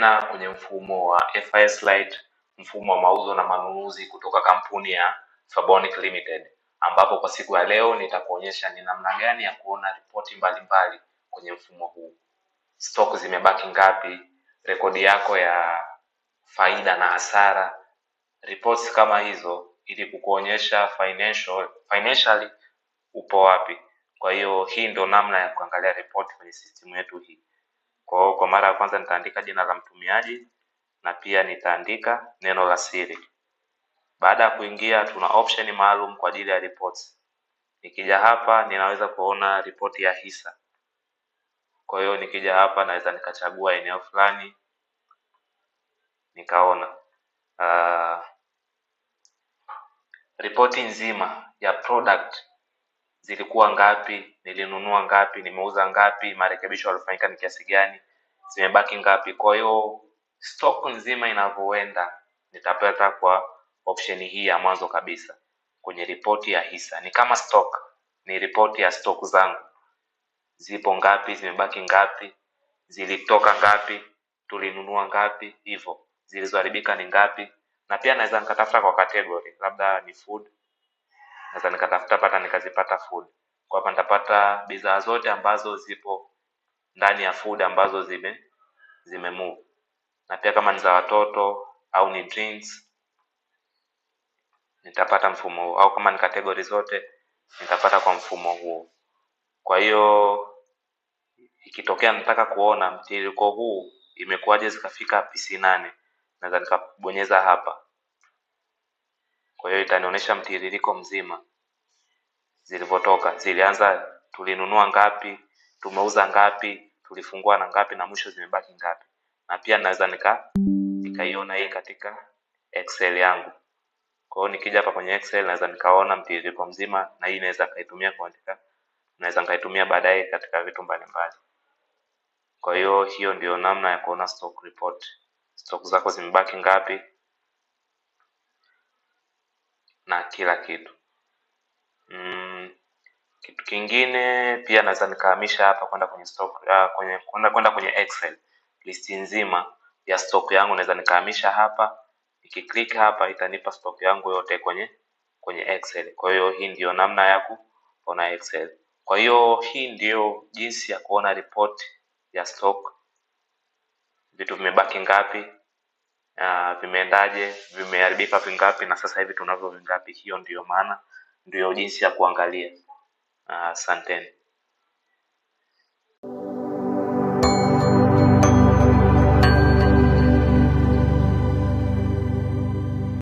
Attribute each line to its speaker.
Speaker 1: tena kwenye mfumo wa FIS Lite, mfumo wa mauzo na manunuzi kutoka kampuni ya Fabonic Limited, ambapo kwa siku ya leo nitakuonyesha ni namna gani ya kuona ripoti mbalimbali kwenye mfumo huu. Stock zimebaki ngapi, rekodi yako ya faida na hasara, reports kama hizo, ili kukuonyesha financially upo wapi. Kwa hiyo hii ndo namna ya kuangalia report kwenye system yetu hii. Kwa mara ya kwanza nitaandika jina la mtumiaji na pia nitaandika neno la siri. Baada ya kuingia, tuna option maalum kwa ajili ya reports. Nikija hapa ninaweza kuona ripoti ya hisa. Kwa hiyo nikija hapa naweza nikachagua eneo fulani nikaona ripoti nzima ya product zilikuwa ngapi, nilinunua ngapi, nimeuza ngapi, marekebisho yalifanyika ni kiasi gani, zimebaki ngapi. Kwa hiyo stock nzima inavyoenda nitapata kwa option hii ya mwanzo kabisa kwenye ripoti ya hisa. Ni kama stock, ni ripoti ya stock zangu, zipo ngapi, zimebaki ngapi, zilitoka ngapi, tulinunua ngapi, hivyo zilizoharibika ni ngapi. Na pia naweza nikatafuta kwa category, labda ni food, naweza nikatafuta pata nikazipata food. Kwa hapa nitapata bidhaa zote ambazo zipo ndani ya food ambazo zime move. Na pia kama ni za watoto au ni drinks nitapata mfumo huo, au kama ni category zote nitapata kwa mfumo huo. Kwa hiyo ikitokea nataka kuona mtiririko huu imekuwaje zikafika PC8, naweza nikabonyeza hapa. Kwa hiyo itanionyesha mtiririko mzima zilivyotoka, zilianza, tulinunua ngapi, tumeuza ngapi, tulifungua na ngapi, na mwisho zimebaki ngapi. Na pia naweza nikaiona hii katika Excel yangu. Kwa hiyo nikija hapa kwenye Excel naweza nikaona mtiririko mzima, na hii naweza kaitumia kuandika, naweza nikaitumia baadaye katika vitu mbalimbali. Kwa hiyo ndio namna ya kuona stock report. Stock zako zimebaki ngapi na kila kitu. Kitu kingine pia naweza nikahamisha hapa kwenda kwenye stock kwenda kwenye Excel. Listi nzima ya stock yangu naweza nikahamisha hapa. Nikiklik hapa itanipa stock yangu yote kwenye Excel. Kwa hiyo hii ndio namna ya kuona Excel. Kwa hiyo hii ndio jinsi ya kuona report ya stock. Vitu vimebaki ngapi, vimeendaje, vimeharibika vingapi, na sasa hivi tunavyo vingapi. Hiyo ndio maana, ndio jinsi ya kuangalia. Asanteni.